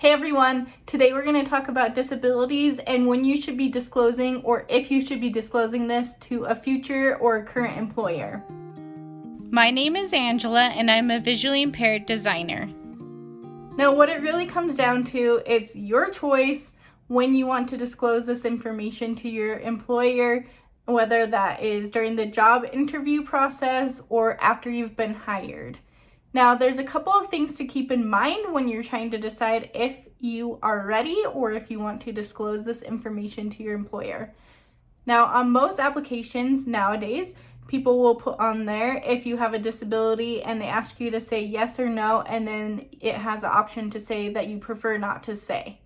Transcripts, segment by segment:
Hey everyone, today we're going to talk about disabilities and when you should be disclosing or if you should be disclosing this to a future or current employer. My name is Angela and I'm a visually impaired designer. Now what it really comes down to, it's your choice when you want to disclose this information to your employer, whether that is during the job interview process or after you've been hired. Now, there's a couple of things to keep in mind when you're trying to decide if you are ready or if you want to disclose this information to your employer. Now, on most applications nowadays, people will put on there if you have a disability and they ask you to say yes or no, and then it has an option to say that you prefer not to say.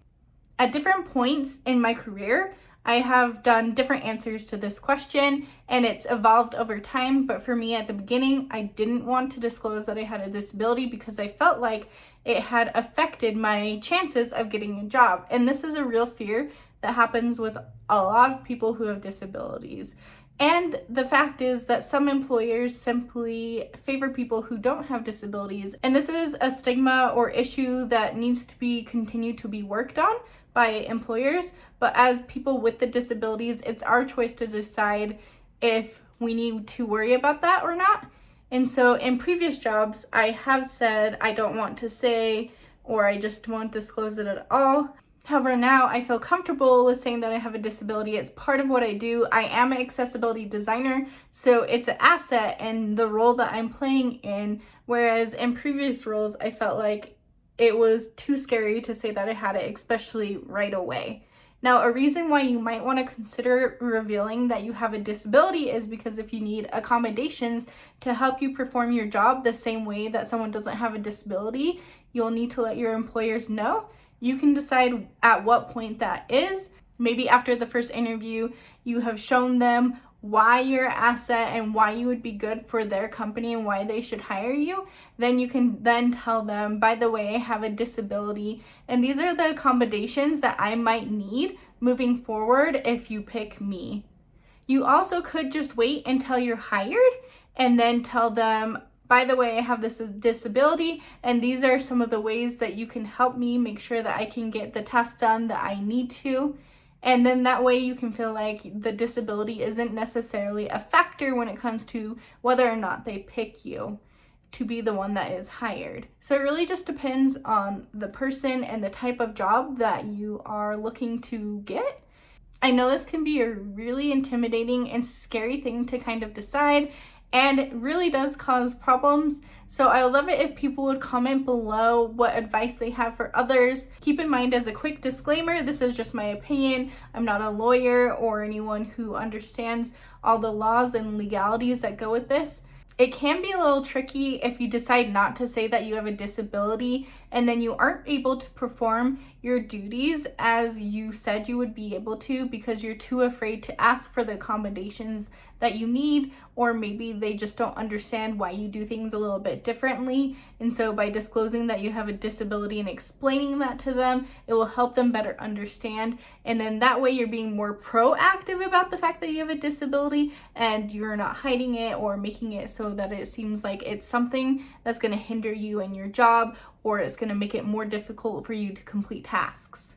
At different points in my career, I have done different answers to this question and it's evolved over time, but for me at the beginning, I didn't want to disclose that I had a disability because I felt like it had affected my chances of getting a job. And this is a real fear that happens with a lot of people who have disabilities. And the fact is that some employers simply favor people who don't have disabilities. And this is a stigma or issue that needs to be continued to be worked on by employers. But as people with the disabilities, it's our choice to decide if we need to worry about that or not. And so in previous jobs, I have said I don't want to say, or I just won't disclose it at all. However, now I feel comfortable with saying that I have a disability. It's part of what I do. I am an accessibility designer, so it's an asset in the role that I'm playing in. Whereas in previous roles, I felt like it was too scary to say that I had it, especially right away. Now, a reason why you might want to consider revealing that you have a disability is because if you need accommodations to help you perform your job the same way that someone doesn't have a disability, you'll need to let your employers know. You can decide at what point that is. Maybe after the first interview, you have shown them why you're an asset and why you would be good for their company and why they should hire you. Then you can then tell them, by the way, I have a disability and these are the accommodations that I might need moving forward if you pick me. You also could just wait until you're hired and then tell them, by the way, I have this disability and these are some of the ways that you can help me make sure that I can get the task done that I need to. And then that way you can feel like the disability isn't necessarily a factor when it comes to whether or not they pick you to be the one that is hired. So it really just depends on the person and the type of job that you are looking to get. I know this can be a really intimidating and scary thing to kind of decide, and it really does cause problems. So I would love it if people would comment below what advice they have for others. Keep in mind, as a quick disclaimer, this is just my opinion. I'm not a lawyer or anyone who understands all the laws and legalities that go with this. It can be a little tricky if you decide not to say that you have a disability and then you aren't able to perform your duties as you said you would be able to because you're too afraid to ask for the accommodations that you need, or maybe they just don't understand why you do things a little bit differently. And so by disclosing that you have a disability and explaining that to them, it will help them better understand. And then that way you're being more proactive about the fact that you have a disability and you're not hiding it or making it so that it seems like it's something that's going to hinder you in your job or it's going to make it more difficult for you to complete tasks.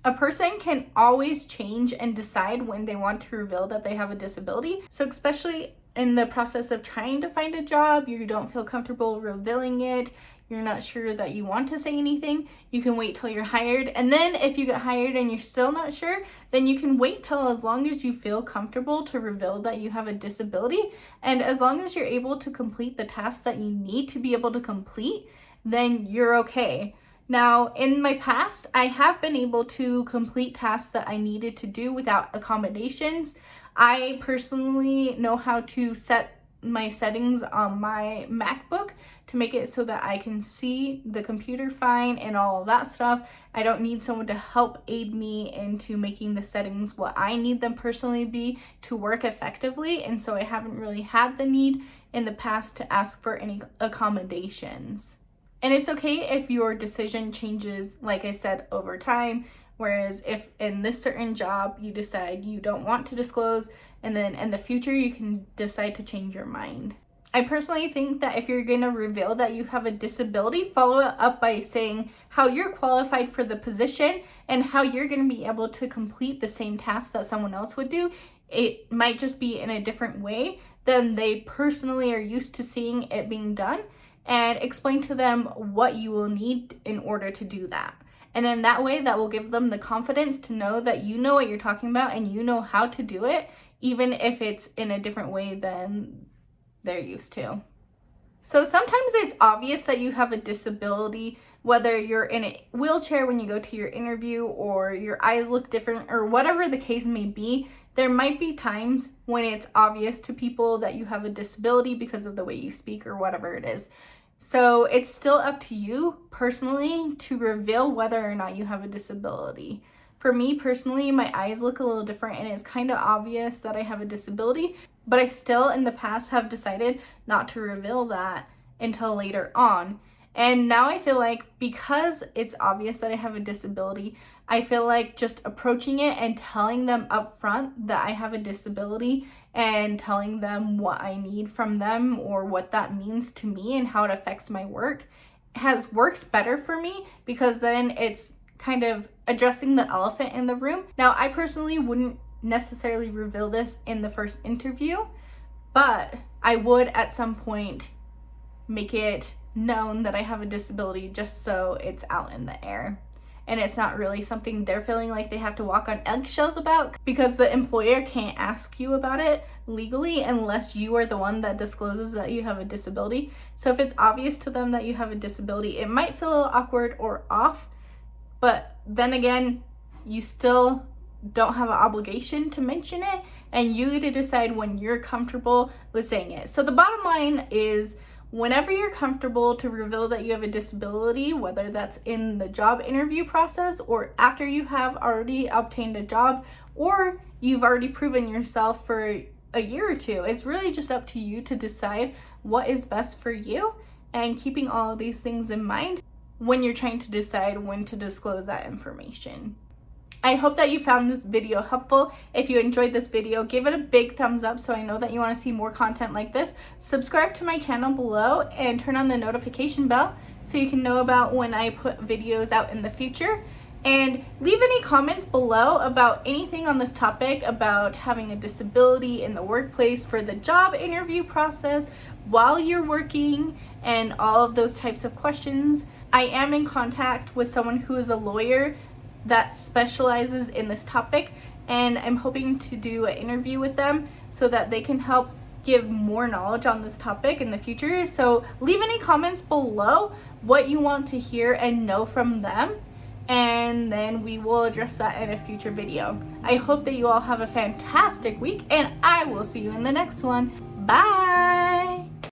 A person can always change and decide when they want to reveal that they have a disability. So especially in the process of trying to find a job, you don't feel comfortable revealing it, you're not sure that you want to say anything, you can wait till you're hired. And then if you get hired and you're still not sure, then you can wait till as long as you feel comfortable to reveal that you have a disability. And as long as you're able to complete the tasks that you need to be able to complete, then you're okay. Now, in my past, I have been able to complete tasks that I needed to do without accommodations. I personally know how to set my settings on my MacBook to make it so that I can see the computer fine and all of that stuff. I don't need someone to help aid me into making the settings what I need them personally be to work effectively, and so I haven't really had the need in the past to ask for any accommodations. And it's okay if your decision changes, like I said, over time. Whereas if in this certain job you decide you don't want to disclose, and then in the future you can decide to change your mind. I personally think that if you're going to reveal that you have a disability, follow it up by saying how you're qualified for the position and how you're going to be able to complete the same tasks that someone else would do. It might just be in a different way than they personally are used to seeing it being done, and explain to them what you will need in order to do that. And then that way, that will give them the confidence to know that you know what you're talking about and you know how to do it, even if it's in a different way than they're used to. So sometimes it's obvious that you have a disability, whether you're in a wheelchair when you go to your interview or your eyes look different or whatever the case may be. There might be times when it's obvious to people that you have a disability because of the way you speak or whatever it is. So it's still up to you personally to reveal whether or not you have a disability. For me personally, my eyes look a little different and it's kind of obvious that I have a disability, but I still in the past have decided not to reveal that until later on. And now I feel like because it's obvious that I have a disability, I feel like just approaching it and telling them up front that I have a disability and telling them what I need from them or what that means to me and how it affects my work has worked better for me, because then it's kind of addressing the elephant in the room. Now, I personally wouldn't necessarily reveal this in the first interview, but I would at some point make it known that I have a disability just so it's out in the air. And it's not really something they're feeling like they have to walk on eggshells about, because the employer can't ask you about it legally unless you are the one that discloses that you have a disability. So if it's obvious to them that you have a disability, it might feel a little awkward or off, but then again, you still don't have an obligation to mention it, and you get to decide when you're comfortable with saying it. So the bottom line is, whenever you're comfortable to reveal that you have a disability, whether that's in the job interview process or after you have already obtained a job or you've already proven yourself for a year or two, it's really just up to you to decide what is best for you, and keeping all of these things in mind when you're trying to decide when to disclose that information. I hope that you found this video helpful. If you enjoyed this video, give it a big thumbs up so I know that you want to see more content like this. Subscribe to my channel below and turn on the notification bell so you can know about when I put videos out in the future. And leave any comments below about anything on this topic about having a disability in the workplace for the job interview process, while you're working, and all of those types of questions. I am in contact with someone who is a lawyer that specializes in this topic, and I'm hoping to do an interview with them so that they can help give more knowledge on this topic in the future. So leave any comments below what you want to hear and know from them, and then we will address that in a future video. I hope that you all have a fantastic week, and I will see you in the next one. Bye!